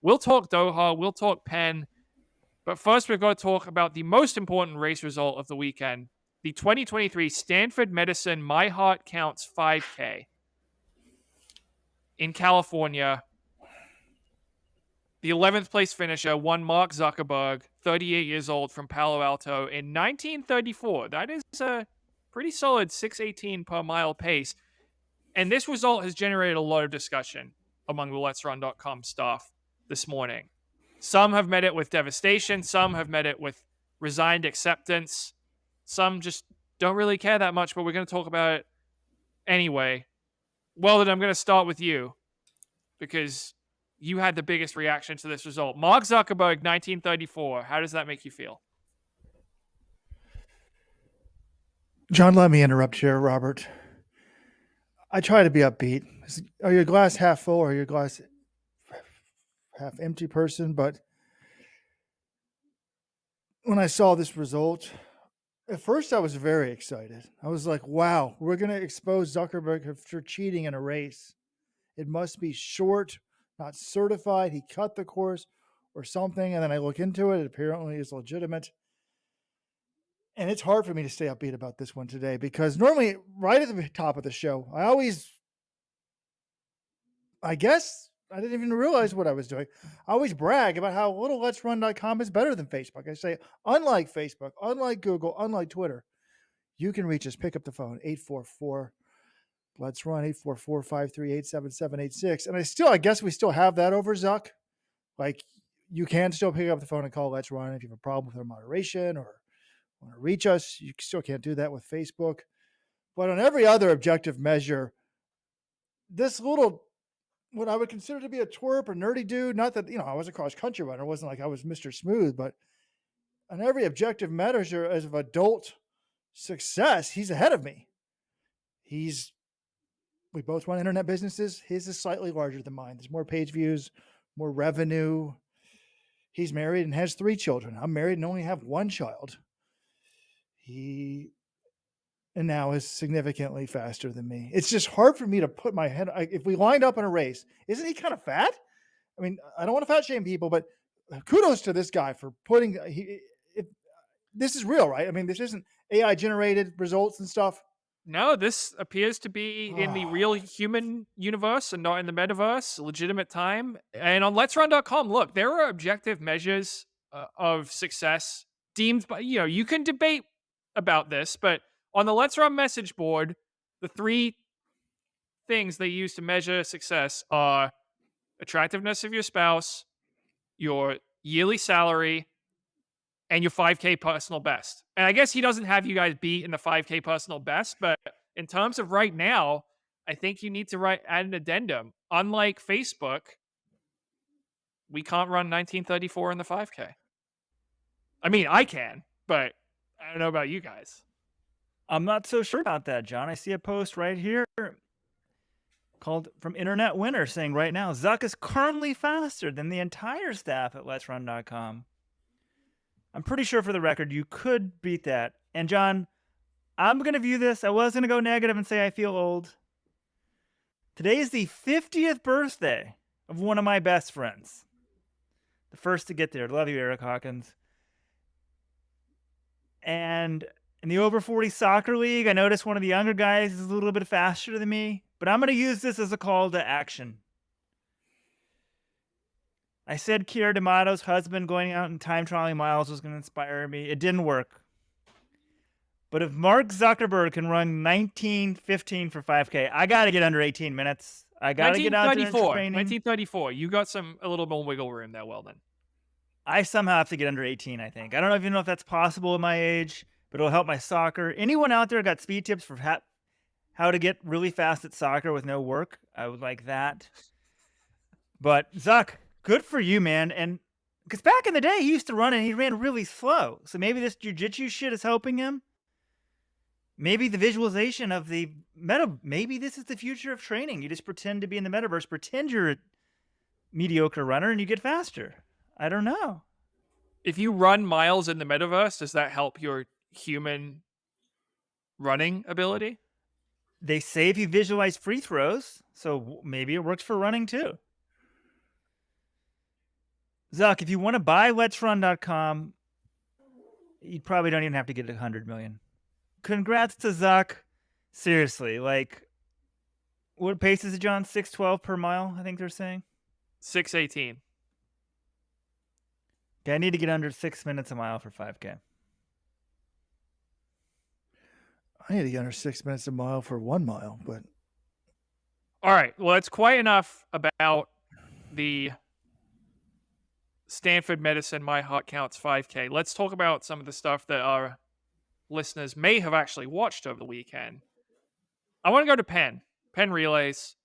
We'll talk Doha, we'll talk Penn, but first we've got to talk about the most important race result of the weekend, the 2023 Stanford Medicine My Heart Counts 5K in California. The 11th place finisher won Mark Zuckerberg, 38 years old, from Palo Alto in 1934. That is a pretty solid 6:18 per mile pace. And this result has generated a lot of discussion among the Let'sRun.com staff this morning. Some have met it with devastation. Some have met it with resigned acceptance. Some just don't really care that much, but we're going to talk about it anyway. Well, then I'm going to start with you because you had the biggest reaction to this result. Mark Zuckerberg, 1934. How does that make you feel? John, let me interrupt here, Robert. I try to be upbeat. Are you a glass half full or are you a glass half empty person? But when I saw this result, at first I was very excited. I was like, wow, we're going to expose Zuckerberg for cheating in a race. It must be short, not certified. He cut the course or something. And then I look into it. It apparently is legitimate. And it's hard for me to stay upbeat about this one today because normally right at the top of the show, I guess I didn't even realize what I was doing. I always brag about how little Let'sRun.com is better than Facebook. I say, unlike Facebook, unlike Google, unlike Twitter, you can reach us. Pick up the phone, 844 Let's Run, 844-538-7786. And I guess we still have that over Zuck. Like, you can still pick up the phone and call Let's Run if you have a problem with our moderation or want to reach us. You still can't do that with Facebook. But on every other objective measure, this little, what I would consider to be a twerp, a nerdy dude, not that, I was a cross-country runner. It wasn't like I was Mr. Smooth, but on every objective measure as of adult success, he's ahead of me. We both run internet businesses. His is slightly larger than mine. There's more page views, more revenue. He's married and has 3 children. I'm married and only have 1 child. He now is significantly faster than me. It's just hard for me to put my head. If we lined up in a race, isn't he kind of fat? I mean, I don't want to fat shame people, but kudos to this guy for putting. This is real, right? I mean, this isn't AI generated results and stuff. No, this appears to be in the real human universe and not in the metaverse, legitimate time. And on Let'sRun.com, look, there are objective measures of success deemed by, you can debate about this, but on the Let's Run message board, the 3 things they use to measure success are attractiveness of your spouse, your yearly salary, and your 5K personal best. And I guess he doesn't have you guys beat in the 5K personal best, but in terms of right now, I think you need to add an addendum. Unlike Facebook, we can't run 1934 in the 5K. I mean, I can, but I don't know about you guys. I'm not so sure about that, John. I see a post right here called from Internet Winner saying right now, Zuck is currently faster than the entire staff at Let'sRun.com. I'm pretty sure for the record, you could beat that. And John, I'm going to view this. I was going to go negative and say I feel old. Today is the 50th birthday of one of my best friends. The first to get there. Love you, Eric Hawkins. And in the over 40 soccer league, I noticed one of the younger guys is a little bit faster than me. But I'm going to use this as a call to action. I said Kiera D'Amato's husband going out and time trialing miles was going to inspire me. It didn't work. But if Mark Zuckerberg can run 19:15 for 5K, I got to get under 18 minutes. I got to get out there and training. 1934. You got a little more wiggle room there, Weldon. I somehow have to get under 18, I think. I don't even know if that's possible at my age, but it'll help my soccer. Anyone out there got speed tips for how to get really fast at soccer with no work? I would like that. But Zuck, good for you, man. And because back in the day, he used to run and he ran really slow. So maybe this jiu-jitsu shit is helping him. Maybe the visualization of the maybe this is the future of training. You just pretend to be in the metaverse, pretend you're a mediocre runner and you get faster. I don't know. If you run miles in the metaverse, does that help your human running ability? They say if you visualize free throws, so maybe it works for running too. Zuck, if you want to buy Let'sRun.com, you probably don't even have to get 100 million. Congrats to Zuck. Seriously, like, what pace is it, John? 6:12 per mile, I think they're saying. 6:18. Okay, I need to get under 6 minutes a mile for 5K. I need to get under 6 minutes a mile for 1 mile, but All right. Well, it's quite enough about the Stanford Medicine My Heart Counts 5K. Let's talk about some of the stuff that our listeners may have actually watched over the weekend. I want to go to Penn relays.